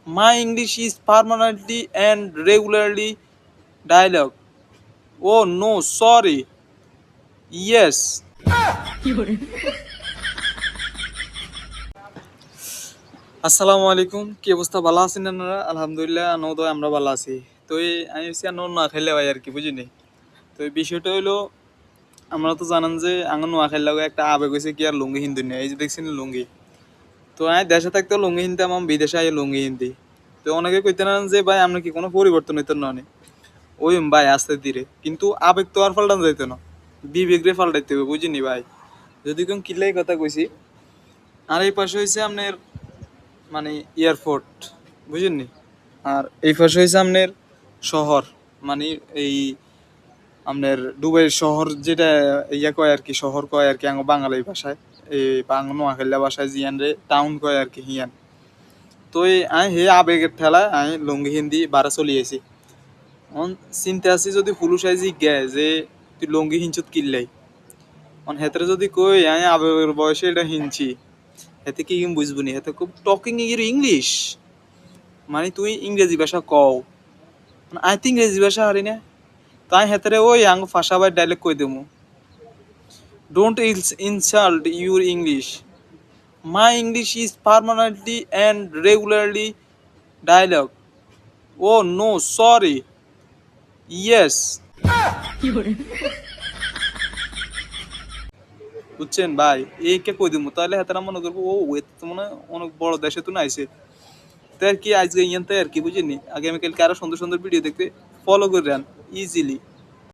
My English is permanently and regularly dialogue. Oh no, sorry. Yes. আসসালামু আলাইকুম, কি অবস্থা? ভালো আছেন আপনারা? আলহামদুলিল্লাহ তো আমরা ভালো আছি। তো আমি হচ্ছে না খাইলে ভাই আর কি, বুঝিনি। তো এই বিষয়টা হইলো, আমরা তো জানেন যে আঙুর নোয়া খাইলে একটা আবেগ হয়েছে কি আর লুঙ্গি হিন্দু নিয়ে, এই যে দেখছেন লুঙ্গি। তো আমি দেশে থাকতেও লুঙ্গি হিনতে, আমার বিদেশে আই লুঙ্গি হিন্দি। তো অনেকে কইতে না যে ভাই আমরা কি কোনো পরিবর্তন হইতো না নি? ওই ভাই আস্তে ধীরে, কিন্তু আবেগ তো আর পাল্টানো যাইতো না, বিবেক রে পাল্টাইতে হবে, বুঝিনি ভাই। যদি কোন কিল্লাই কথা কইছি। আর এই পাশে হয়েছে আপনার মানে এয়ারপোর্ট, বুঝেননি। আর এই পাশে হয়েছে আপনার শহর, মানে এই আপনার দুবাইয়ের শহর, যেটা ইয়া কয় আর কি, শহর কয় আর কি আঙ্গ বাঙালি ভাষায়। এই নোয়াখালী ভাষায় জিয়ান রে টাউন কয় আর কি হিয়ান। তো এই আই হে আবেগের ঠেলায় আমি লুঙ্গি হিন্দি বারা চলি আইছি। অন চিন্তা আছি যদি পুলুষ আইজি গে যে তুই লুঙ্গি হিনচুত কিল্লাই, অন হেতরে যদি কই আমি আবেগের বয়সে এটা হিনছি, এতে কি বুঝবো নি? এতে খুব টকিং ইউর ইংলিশ, মানে তুই ইংরেজি ভাষা কও, আই থিঙ্ক ইংরেজি ভাষা হারি না। তাই হেতরে ওই আঙ্গ ফাঁসা বাই ডাইলেক্ট কই দেমু, don't insult your English, my English is permanently and regularly dialogue. Oh no, sorry. Yes. বুঝছেন ভাই? এই কে কই দিমু তাহলে হেতারা মনে করবো ও এ তো মনে হয় অনেক বড় দেশে তো না আইছে। তাই আর কি আজকে ইয়ান তাই আর কি, বুঝিনি। আগামীকালকে আরো সুন্দর সুন্দর ভিডিও দেখতে ফলো করে রান ইজিলি।